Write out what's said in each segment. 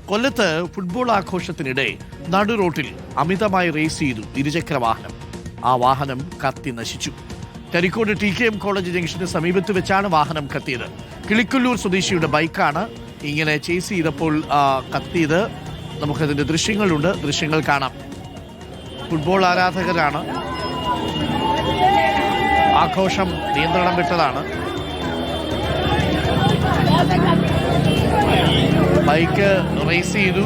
കൊല്ലത്ത് ഫുട്ബോൾ ആഘോഷത്തിനിടെ നടു റോട്ടിൽ അമിതമായി റേസ് ചെയ്തു ഇരുചക്ര വാഹനം. ആ വാഹനം കത്തി നശിച്ചു. കരിക്കോട് TKM കോളേജ് ജംഗ്ഷന് സമീപത്ത് വെച്ചാണ് വാഹനം കത്തിയത്. കിളിക്കുല്ലൂർ സ്വദേശിയുടെ ബൈക്കാണ് ഇങ്ങനെ ചേസ് ചെയ്തപ്പോൾ കത്തിയത്. നമുക്കതിന്റെ ദൃശ്യങ്ങളുണ്ട്, ദൃശ്യങ്ങൾ കാണാം. ഫുട്ബോൾ ആരാധകരാണ്. ആഘോഷം നിയന്ത്രണം വിട്ടതാണ്. ബൈക്ക് റേസ് ചെയ്തു.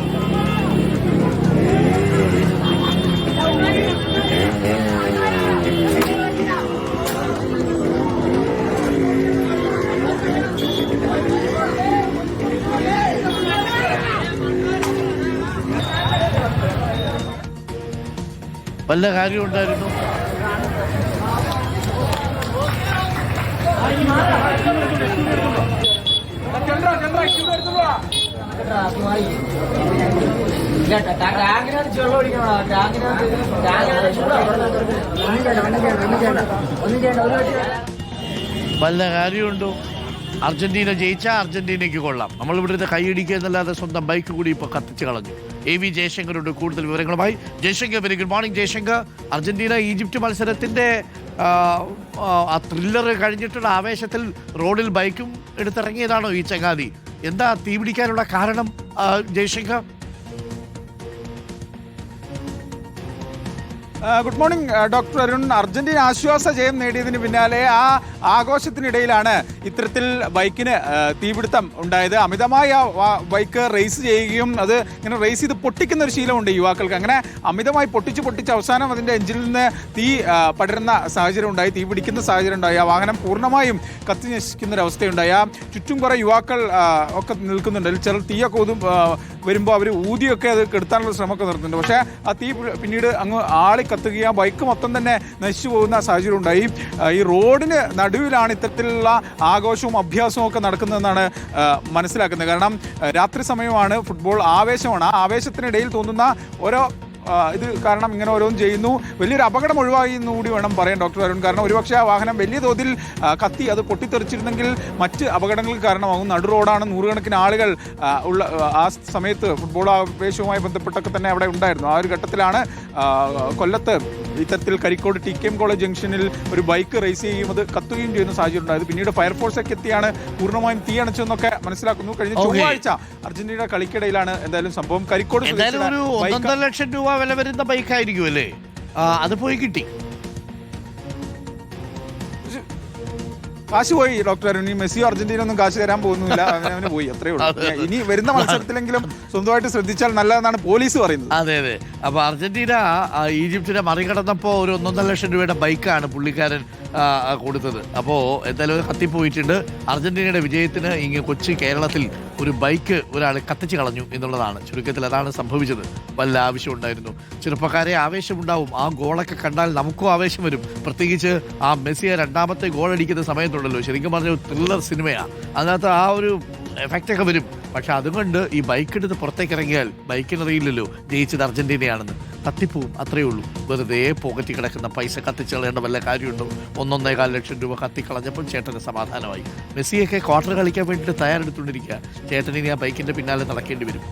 വല്ല കാര്യമുണ്ടായിരുന്നു? വല്ല കാര്യമുണ്ടോ? അർജന്റീന ജയിച്ചാൽ അർജന്റീനയ്ക്ക് കൊള്ളാം. നമ്മൾ ഇവിടുത്തെ കൈയടിക്കുക എന്നല്ലാതെ സ്വന്തം ബൈക്ക് കൂടി ഇപ്പോൾ കത്തിച്ച് കളഞ്ഞു. AV ജയശങ്കറുണ്ട് കൂടുതൽ വിവരങ്ങളുമായി. Jaishankar, very good morning Jaishankar. Argentina Egypt മത്സരത്തിന്റെ ആ ത്രില്ലർ കഴിഞ്ഞിട്ടുള്ള ആവേശത്തിൽ റോഡിൽ ബൈക്കും എടുത്തിറങ്ങിയതാണോ ഈ ചങ്ങാതി? എന്താ തീ പിടിക്കാനുള്ള കാരണം Jaishankar? Good morning doctor Arun. Argentina ആശ്വാസ ജയം നേടിയതിന് പിന്നാലെ ആ ആഘോഷത്തിനിടയിലാണ് ഇത്തരത്തിൽ ബൈക്കിന് തീപിടുത്തം ഉണ്ടായത്. അമിതമായി ആ ബൈക്ക് റേസ് ചെയ്യുകയും അത് ഇങ്ങനെ റേസ് ചെയ്ത് പൊട്ടിക്കുന്ന ഒരു ശീലമുണ്ട് യുവാക്കൾക്ക്. അങ്ങനെ അമിതമായി പൊട്ടിച്ച് അവസാനം അതിൻ്റെ എഞ്ചിനിൽ നിന്ന് തീ പടരുന്ന സാഹചര്യം ഉണ്ടായി, തീ പിടിക്കുന്ന സാഹചര്യം ഉണ്ടായി. ആ വാഹനം പൂർണ്ണമായും കത്തി നശിക്കുന്ന ഒരു അവസ്ഥയുണ്ടായി. ആ ചുറ്റും കുറേ യുവാക്കൾ ഒക്കെ നിൽക്കുന്നുണ്ട്. ചിലർ തീയൊക്കെ വരുമ്പോൾ അവർ ഊതിയൊക്കെ അത് കെടുത്താനുള്ള ശ്രമമൊക്കെ നടത്തുന്നുണ്ട്. പക്ഷേ ആ തീ പിന്നീട് അങ്ങ് ആളി കത്തുകയും ബൈക്ക് മൊത്തം തന്നെ നശിച്ചു പോകുന്ന സാഹചര്യം ഉണ്ടായി. ഈ റോഡിന് നടുവിലാണ് ഇത്തരത്തിലുള്ള ആഘോഷവും അഭ്യാസവും ഒക്കെ നടക്കുന്നതെന്നാണ് മനസ്സിലാക്കുന്നത്. കാരണം രാത്രി സമയമാണ്, ഫുട്ബോൾ ആവേശമാണ്. ആ ആവേശത്തിനിടയിൽ തോന്നുന്ന ഓരോ ഇത് കാരണം ഇങ്ങനെ ഓരോന്നും ചെയ്യുന്നു. വലിയൊരു അപകടം ഒഴിവായി എന്നുകൂടി വേണം പറയാൻ ഡോക്ടർ അരുൺ. കാരണം ഒരുപക്ഷെ ആ വാഹനം വലിയ തോതിൽ കത്തി അത് പൊട്ടിത്തെറിച്ചിരുന്നെങ്കിൽ മറ്റ് അപകടങ്ങൾക്ക് കാരണമാകും. നടു റോഡാണ്, നൂറുകണക്കിന് ആളുകൾ ഉള്ള ആ സമയത്ത് ഫുട്ബോൾ ആവേശവുമായി ബന്ധപ്പെട്ടൊക്കെ തന്നെ അവിടെ ഉണ്ടായിരുന്നു. ആ ഒരു ഘട്ടത്തിലാണ് കൊല്ലത്ത് ഇത്തരത്തിൽ കരിക്കോട് TKM കോളേജ് ജംഗ്ഷനിൽ ഒരു ബൈക്ക് റേസ് ചെയ്യുകയും അത് കത്തുകയും ചെയ്യുന്ന സാഹചര്യം ഉണ്ടായത്. പിന്നീട് ഫയർഫോഴ്സൊക്കെ എത്തിയാണ് പൂർണ്ണമായും തീ അണച്ചെന്നൊക്കെ മനസ്സിലാക്കുന്നു. കഴിഞ്ഞ ചൊവ്വാഴ്ച അർജന്റീന കളിക്കിടയിലാണ് എന്തായാലും സംഭവം. കരിക്കോട് 1.5 ലക്ഷം രൂപ വില വരുന്ന ബൈക്കായിരിക്കും അല്ലേ? അത് പോയി കിട്ടി. കാശ് പോയി ഡോക്ടർ അരുൺ. ഈ മെസ്സിയോ അർജന്റീന ഒന്നും കാശ് തരാൻ പോകുന്നില്ല, അവന് പോയി, അത്രേ ഉള്ളൂ. ഇനി വരുന്ന മത്സരത്തിലെങ്കിലും സ്വന്തമായിട്ട് ശ്രദ്ധിച്ചാൽ നല്ലതെന്നാണ് പോലീസ് പറയുന്നത്. അതെ അതെ. അപ്പൊ അർജന്റീന ഈജിപ്തിനെ മറികടന്നപ്പോൾ ഒരു 1.5 ലക്ഷം രൂപയുടെ ബൈക്കാണ് പുള്ളിക്കാരൻ കൊടുത്തത്. അപ്പോൾ എന്തായാലും കത്തിപ്പോയിട്ടുണ്ട്. അർജന്റീനയുടെ വിജയത്തിന് ഇങ്ങനെ കൊച്ചു കേരളത്തിൽ ഒരു ബൈക്ക് ഒരാൾ കത്തിച്ച് കളഞ്ഞു എന്നുള്ളതാണ് ചുരുക്കത്തിൽ. അതാണ് സംഭവിച്ചത്. വല്ല ആവശ്യം ഉണ്ടായിരുന്നു? ചെറുപ്പക്കാരെ ആവേശമുണ്ടാവും. ആ ഗോളൊക്കെ കണ്ടാൽ നമുക്കും ആവേശം വരും. പ്രത്യേകിച്ച് ആ മെസ്സിയെ രണ്ടാമത്തെ ഗോൾ അടിക്കുന്ന സമയത്തുണ്ടല്ലോ, ശരിക്കും പറഞ്ഞ ത്രില്ലർ സിനിമയാണ്. അതിനകത്ത് ആ ഒരു എഫക്റ്റൊക്കെ വരും. പക്ഷെ അതുകൊണ്ട് ഈ ബൈക്ക് എടുത്ത് പുറത്തേക്ക് ഇറങ്ങിയാൽ ബൈക്കിനറിയില്ലല്ലോ ജയിച്ചത് അർജന്റീനയാണെന്ന്. കത്തിപ്പോവും, അത്രയേ ഉള്ളൂ. വെറുതെ പോക്കറ്റിൽ കിടക്കുന്ന പൈസ കത്തിച്ച് കളയേണ്ട വല്ല കാര്യമുണ്ടോ? 1.25 ലക്ഷം രൂപ കത്തിക്കളഞ്ഞപ്പോൾ ചേട്ടന് സമാധാനമായി. മെസ്സിയൊക്കെ ക്വാർട്ടർ കളിക്കാൻ വേണ്ടിയിട്ട് തയ്യാറെടുത്തുകൊണ്ടിരിക്കുക. ചേട്ടൻ ഇനി ആ ബൈക്കിന്റെ പിന്നാലെ നടക്കേണ്ടി വരും.